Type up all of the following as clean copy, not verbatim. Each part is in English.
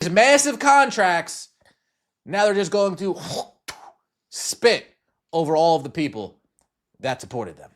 guys massive contracts. Now they're just going to spit over all of the people that supported them.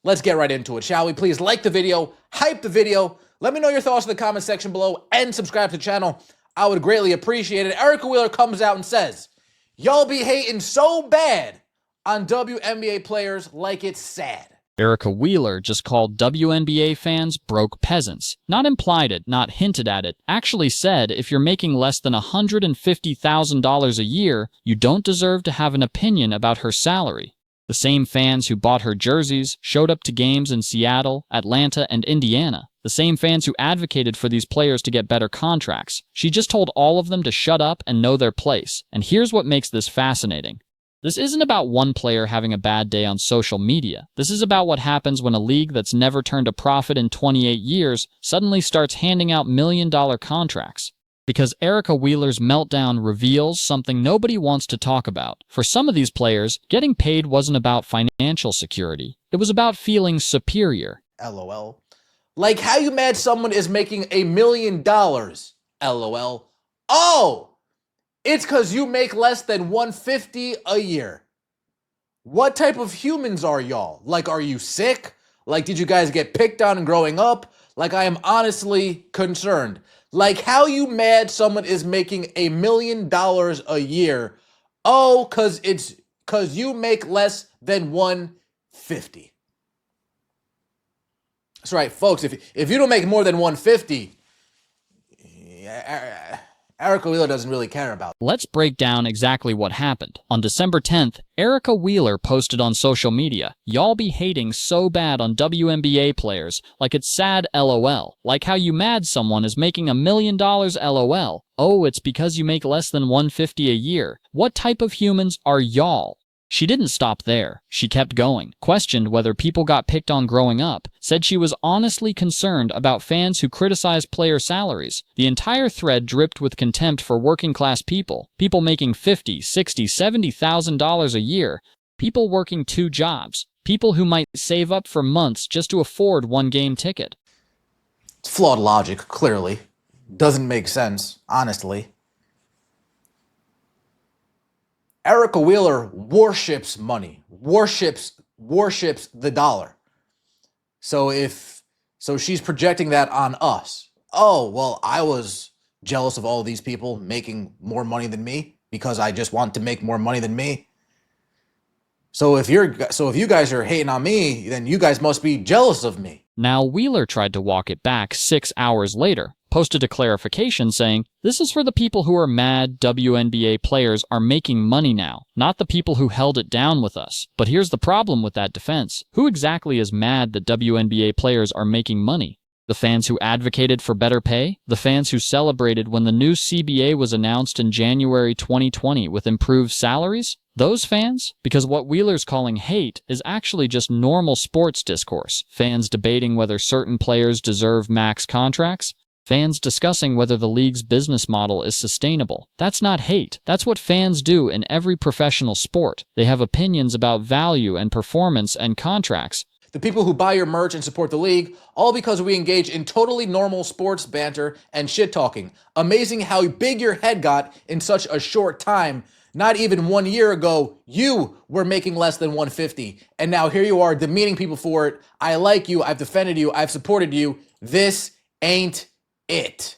Let's get right into it, shall we? Please like the video, hype the video. Let me know your thoughts in the comment section below and subscribe to the channel. I would greatly appreciate it. Erica Wheeler comes out and says, y'all be hating so bad on WNBA players like it's sad. Erica Wheeler just called WNBA fans broke peasants. Not implied it, not hinted at it, actually said if you're making less than $150,000 a year, you don't deserve to have an opinion about her salary. The same fans who bought her jerseys, showed up to games in Seattle, Atlanta, and Indiana. The same fans who advocated for these players to get better contracts. She just told all of them to shut up and know their place. And here's what makes this fascinating. This isn't about one player having a bad day on social media. This is about what happens when a league that's never turned a profit in 28 years suddenly starts handing out million-dollar contracts. Because Erica Wheeler's meltdown reveals something nobody wants to talk about. For some of these players, getting paid wasn't about financial security. It was about feeling superior. LOL. Like how you mad someone is making $1 million. LOL. Oh! It's because you make less than $150 a year. What type of humans are y'all? Like, are you sick? Like, did you guys get picked on growing up? Like, I am honestly concerned. Like, how you mad someone is making $1 million a year? Oh, because you make less than $150. That's right, folks. If you don't make more than $150, Erica Wheeler doesn't really care about it. Let's break down exactly what happened. On December 10th, Erica Wheeler posted on social media, y'all be hating so bad on WNBA players, like it's sad LOL. Like how you mad someone is making $1 million LOL. Oh, it's because you make less than $150 a year. What type of humans are y'all? She didn't stop there. She kept going, questioned whether people got picked on growing up, said she was honestly concerned about fans who criticized player salaries. The entire thread dripped with contempt for working-class people, people making $50,000, $60,000, $70,000 a year, people working 2 jobs, people who might save up for months just to afford one game ticket. It's flawed logic, clearly. Doesn't make sense, honestly. Erica Wheeler worships money, worships the dollar. So she's projecting that on us. Oh, well, I was jealous of all these people making more money than me because I just want to make more money than me. So if you guys are hating on me, then you guys must be jealous of me. Now Wheeler tried to walk it back 6 hours later, posted a clarification saying, this is for the people who are mad WNBA players are making money now, not the people who held it down with us. But here's the problem with that defense. Who exactly is mad that WNBA players are making money? The fans who advocated for better pay? The fans who celebrated when the new CBA was announced in January 2020 with improved salaries? Those fans? Because what Wheeler's calling hate is actually just normal sports discourse. Fans debating whether certain players deserve max contracts. Fans discussing whether the league's business model is sustainable. That's not hate. That's what fans do in every professional sport. They have opinions about value and performance and contracts. The people who buy your merch and support the league, all because we engage in totally normal sports banter and shit-talking. Amazing how big your head got in such a short time. Not even 1 year ago, you were making less than $150. And now here you are demeaning people for it. I like you. I've defended you. I've supported you. This ain't it.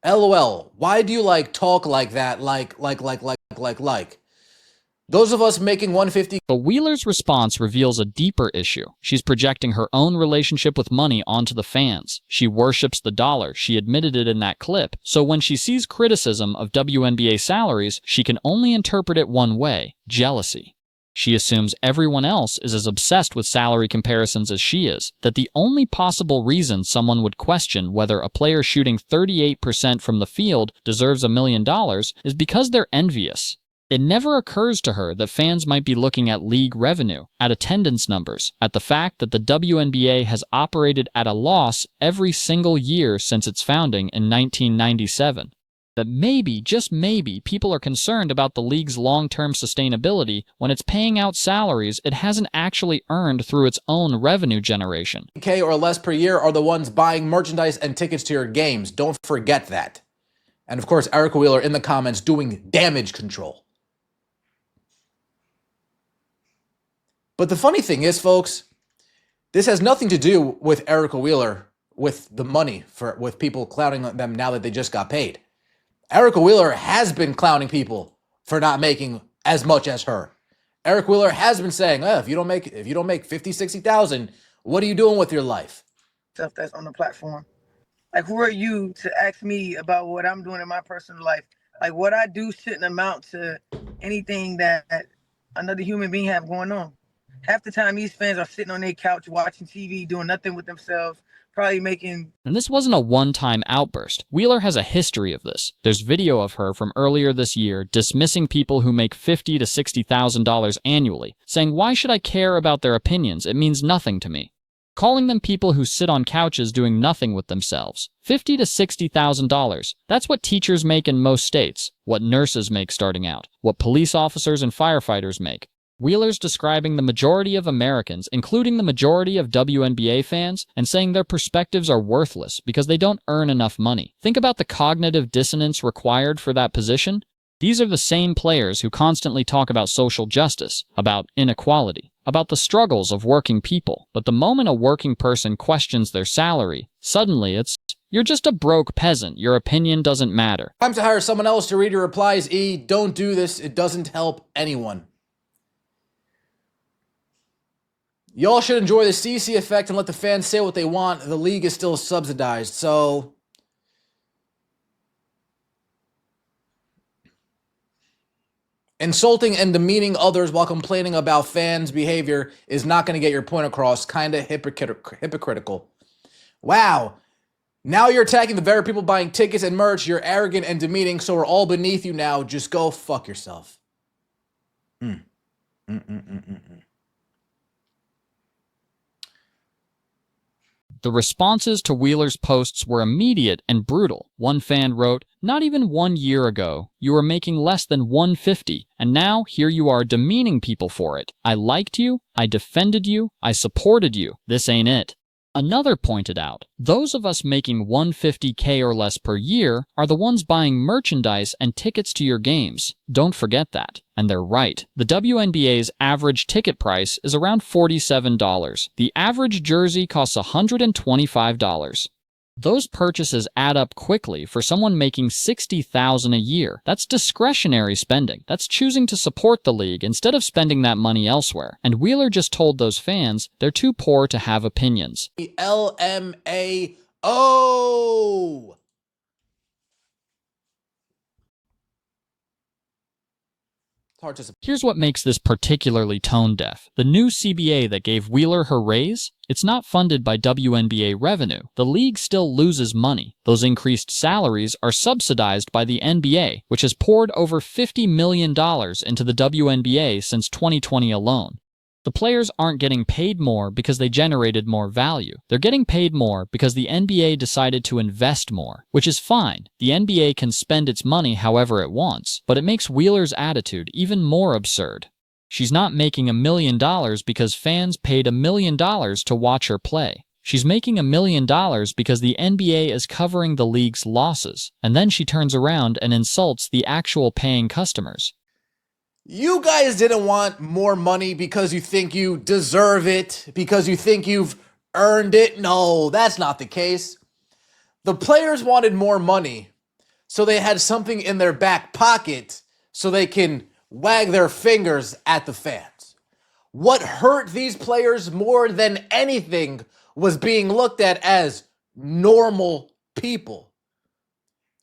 LOL. Why do you talk like that? Like. Those of us making $150. But Wheeler's response reveals a deeper issue. She's projecting her own relationship with money onto the fans. She worships the dollar. She admitted it in that clip. So when she sees criticism of WNBA salaries, she can only interpret it one way: jealousy. She assumes everyone else is as obsessed with salary comparisons as she is, that the only possible reason someone would question whether a player shooting 38% from the field deserves $1 million is because they're envious. It never occurs to her that fans might be looking at league revenue, at attendance numbers, at the fact that the WNBA has operated at a loss every single year since its founding in 1997. that maybe, just maybe, people are concerned about the league's long-term sustainability when it's paying out salaries it hasn't actually earned through its own revenue generation. K or less per year are the ones buying merchandise and tickets to your games. Don't forget that. And of course, Erica Wheeler in the comments doing damage control. But the funny thing is, folks, this has nothing to do with Erica Wheeler, with the money, with people clowning them now that they just got paid. Erica Wheeler has been clowning people for not making as much as her. Erica Wheeler has been saying, if you don't make 50, 60,000, what are you doing with your life? Stuff that's on the platform. Like, who are you to ask me about what I'm doing in my personal life? Like, what I do shouldn't amount to anything that another human being have going on. Half the time, these fans are sitting on their couch watching TV, doing nothing with themselves, probably making... And this wasn't a one-time outburst. Wheeler has a history of this. There's video of her from earlier this year dismissing people who make $50,000 to $60,000 annually, saying, "Why should I care about their opinions? It means nothing to me." Calling them people who sit on couches doing nothing with themselves. $50,000 to $60,000. That's what teachers make in most states, what nurses make starting out, what police officers and firefighters make. Wheeler's describing the majority of Americans, including the majority of WNBA fans, and saying their perspectives are worthless because they don't earn enough money. Think about the cognitive dissonance required for that position. These are the same players who constantly talk about social justice, about inequality, about the struggles of working people. But the moment a working person questions their salary, suddenly it's, "You're just a broke peasant. Your opinion doesn't matter." Time to hire someone else to read your replies, E. Don't do this. It doesn't help anyone. Y'all should enjoy the CC effect and let the fans say what they want. The league is still subsidized, so... Insulting and demeaning others while complaining about fans' behavior is not going to get your point across. Kind of hypocritical. Wow. Now you're attacking the very people buying tickets and merch. You're arrogant and demeaning, so we're all beneath you now. Just go fuck yourself. The responses to Wheeler's posts were immediate and brutal. One fan wrote, "Not even 1 year ago, you were making less than $150, and now here you are demeaning people for it. I liked you, I defended you, I supported you. This ain't it." Another pointed out, those of us making $150K or less per year are the ones buying merchandise and tickets to your games. Don't forget that. And they're right. The WNBA's average ticket price is around $47. The average jersey costs $125. Those purchases add up quickly for someone making $60,000 a year. That's discretionary spending. That's choosing to support the league instead of spending that money elsewhere. And Wheeler just told those fans they're too poor to have opinions. LMAO. Here's what makes this particularly tone-deaf. The new CBA that gave Wheeler her raise, it's not funded by WNBA revenue. The league still loses money. Those increased salaries are subsidized by the NBA, which has poured over $50 million into the WNBA since 2020 alone. The players aren't getting paid more because they generated more value. They're getting paid more because the NBA decided to invest more, which is fine. The NBA can spend its money however it wants, but it makes Wheeler's attitude even more absurd. She's not making $1 million because fans paid $1 million to watch her play. She's making $1 million because the NBA is covering the league's losses, and then she turns around and insults the actual paying customers. You guys didn't want more money because you think you deserve it, because you think you've earned it. No, that's not the case. The players wanted more money, so they had something in their back pocket so they can wag their fingers at the fans. What hurt these players more than anything was being looked at as normal people.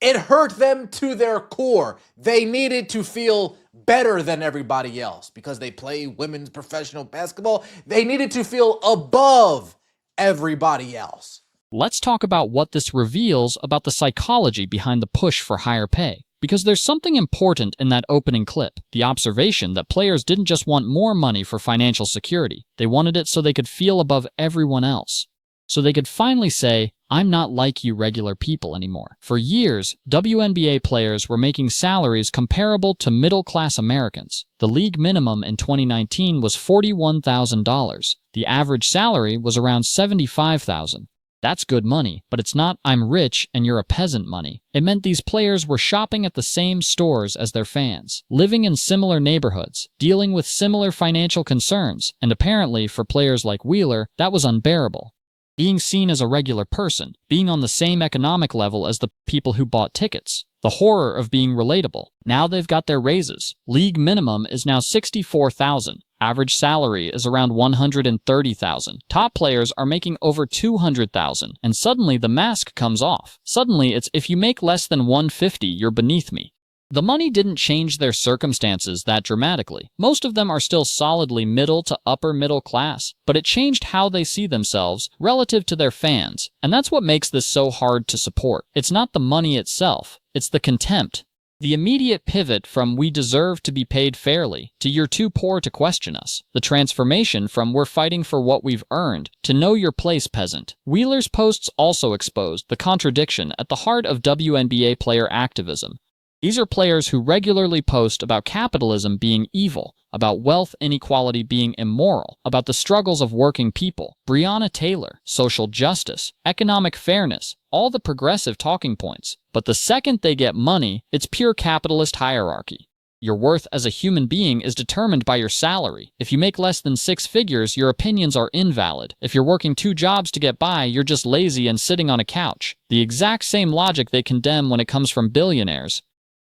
It hurt them to their core. They needed to feel better than everybody else because they play women's professional basketball. They needed to feel above everybody else. Let's talk about what this reveals about the psychology behind the push for higher pay. Because there's something important in that opening clip, the observation that players didn't just want more money for financial security. They wanted it so they could feel above everyone else. So they could finally say, I'm not like you regular people anymore. For years, WNBA players were making salaries comparable to middle-class Americans. The league minimum in 2019 was $41,000. The average salary was around $75,000. That's good money, but it's not "I'm rich and you're a peasant" money. It meant these players were shopping at the same stores as their fans, living in similar neighborhoods, dealing with similar financial concerns, and apparently for players like Wheeler, that was unbearable. Being seen as a regular person, being on the same economic level as the people who bought tickets. The horror of being relatable. Now they've got their raises. League minimum is now $64,000. Average salary is around $130,000. Top players are making over $200,000. And suddenly the mask comes off. Suddenly it's, if you make less than $150, you're beneath me. The money didn't change their circumstances that dramatically. Most of them are still solidly middle to upper middle class, but it changed how they see themselves relative to their fans, and that's what makes this so hard to support. It's not the money itself, it's the contempt. The immediate pivot from "we deserve to be paid fairly" to "you're too poor to question us." The transformation from "we're fighting for what we've earned" to "know your place, peasant." Wheeler's posts also exposed the contradiction at the heart of WNBA player activism. These are players who regularly post about capitalism being evil, about wealth inequality being immoral, about the struggles of working people, Breonna Taylor, social justice, economic fairness, all the progressive talking points. But the second they get money, it's pure capitalist hierarchy. Your worth as a human being is determined by your salary. If you make less than 6 figures, your opinions are invalid. If you're working 2 jobs to get by, you're just lazy and sitting on a couch. The exact same logic they condemn when it comes from billionaires.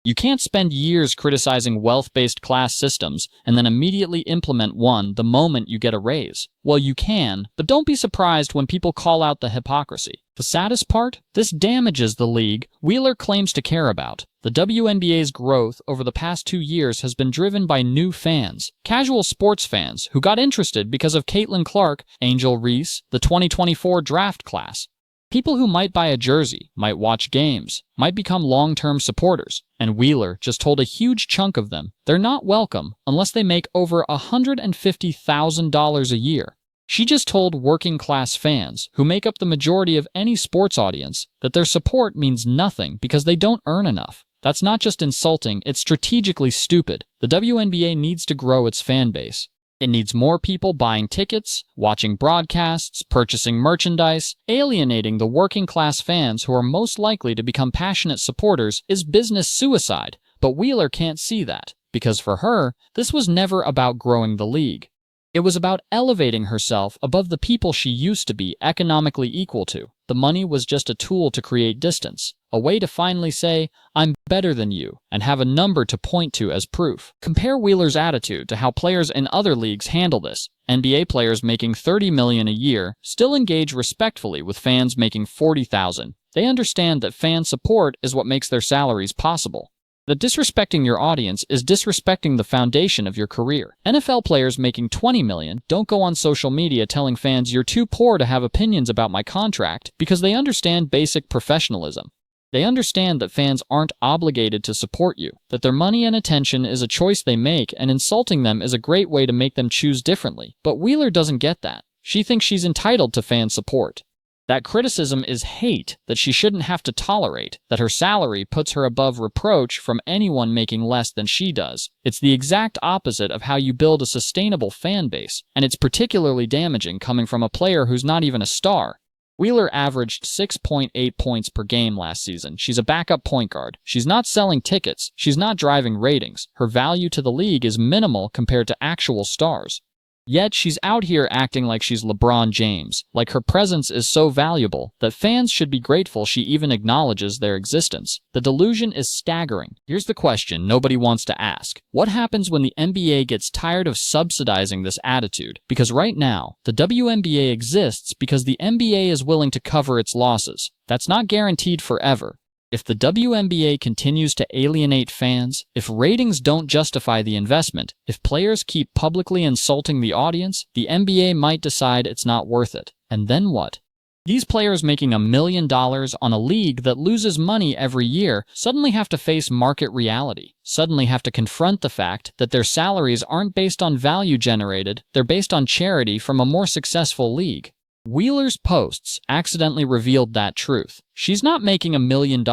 You can't spend years criticizing wealth-based class systems and then immediately implement one the moment you get a raise. Well, you can, but don't be surprised when people call out the hypocrisy. The saddest part? This damages the league Wheeler claims to care about. The WNBA's growth over the past 2 years has been driven by new fans, casual sports fans who got interested because of Caitlin Clark, Angel Reese, the 2024 draft class. People who might buy a jersey, might watch games, might become long-term supporters, and Wheeler just told a huge chunk of them they're not welcome unless they make over $150,000 a year. She just told working-class fans, who make up the majority of any sports audience, that their support means nothing because they don't earn enough. That's not just insulting, it's strategically stupid. The WNBA needs to grow its fan base. It needs more people buying tickets, watching broadcasts, purchasing merchandise. Alienating the working-class fans who are most likely to become passionate supporters is business suicide, but Wheeler can't see that, because for her, this was never about growing the league. It was about elevating herself above the people she used to be economically equal to. The money was just a tool to create distance, a way to finally say, "I'm better than you," and have a number to point to as proof. Compare Wheeler's attitude to how players in other leagues handle this. NBA players making $30 million a year still engage respectfully with fans making $40,000. They understand that fan support is what makes their salaries possible. That disrespecting your audience is disrespecting the foundation of your career. NFL players making $20 million don't go on social media telling fans "you're too poor to have opinions about my contract" because they understand basic professionalism. They understand that fans aren't obligated to support you, that their money and attention is a choice they make, and insulting them is a great way to make them choose differently. But Wheeler doesn't get that. She thinks she's entitled to fan support. That criticism is hate that she shouldn't have to tolerate, that her salary puts her above reproach from anyone making less than she does. It's the exact opposite of how you build a sustainable fan base, and it's particularly damaging coming from a player who's not even a star. Wheeler averaged 6.8 points per game last season. She's a backup point guard. She's not selling tickets. She's not driving ratings. Her value to the league is minimal compared to actual stars. Yet she's out here acting like she's LeBron James, like her presence is so valuable that fans should be grateful she even acknowledges their existence. The delusion is staggering. Here's the question nobody wants to ask. What happens when the NBA gets tired of subsidizing this attitude? Because right now, the WNBA exists because the NBA is willing to cover its losses. That's not guaranteed forever. If the WNBA continues to alienate fans, if ratings don't justify the investment, if players keep publicly insulting the audience, the NBA might decide it's not worth it. And then what? These players making $1 million on a league that loses money every year suddenly have to face market reality, suddenly have to confront the fact that their salaries aren't based on value generated, they're based on charity from a more successful league. Wheeler's posts accidentally revealed that truth. She's not making $1 million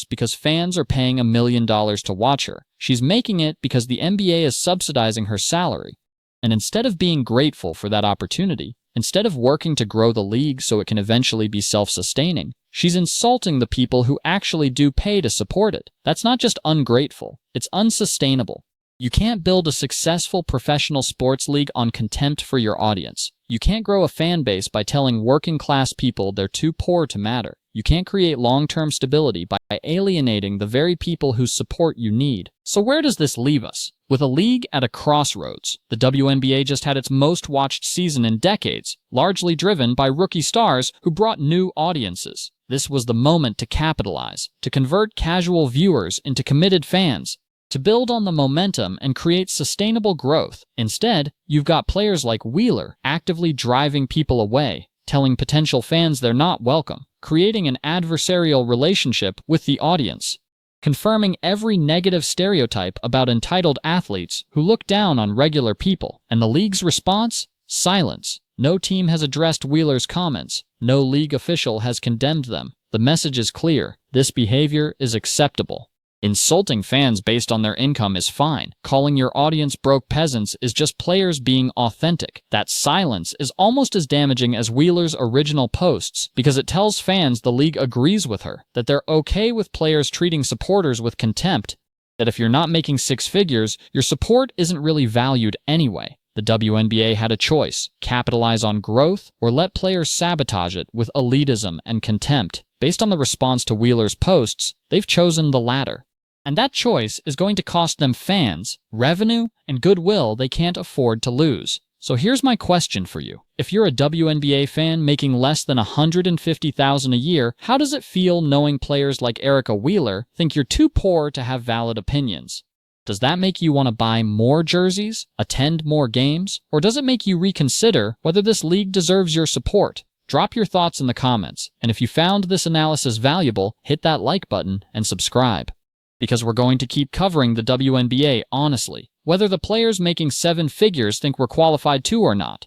because fans are paying $1 million to watch her. She's making it because the NBA is subsidizing her salary. And instead of being grateful for that opportunity, instead of working to grow the league so it can eventually be self-sustaining, she's insulting the people who actually do pay to support it. That's not just ungrateful, it's unsustainable. You can't build a successful professional sports league on contempt for your audience. You can't grow a fan base by telling working-class people they're too poor to matter. You can't create long-term stability by alienating the very people whose support you need. So where does this leave us? With a league at a crossroads, the WNBA just had its most-watched season in decades, largely driven by rookie stars who brought new audiences. This was the moment to capitalize, to convert casual viewers into committed fans, to build on the momentum and create sustainable growth. Instead, you've got players like Wheeler actively driving people away, telling potential fans they're not welcome, creating an adversarial relationship with the audience, confirming every negative stereotype about entitled athletes who look down on regular people. And the league's response? Silence. No team has addressed Wheeler's comments. No league official has condemned them. The message is clear. This behavior is acceptable. Insulting fans based on their income is fine. Calling your audience broke peasants is just players being authentic. That silence is almost as damaging as Wheeler's original posts because it tells fans the league agrees with her, that they're okay with players treating supporters with contempt, that if you're not making six figures, your support isn't really valued anyway. The WNBA had a choice: capitalize on growth or let players sabotage it with elitism and contempt. Based on the response to Wheeler's posts, they've chosen the latter. And that choice is going to cost them fans, revenue, and goodwill they can't afford to lose. So here's my question for you. If you're a WNBA fan making less than $150,000 a year, how does it feel knowing players like Erica Wheeler think you're too poor to have valid opinions? Does that make you want to buy more jerseys, attend more games, or does it make you reconsider whether this league deserves your support? Drop your thoughts in the comments, and if you found this analysis valuable, hit that like button and subscribe. Because we're going to keep covering the WNBA honestly, whether the players making seven figures think we're qualified to or not.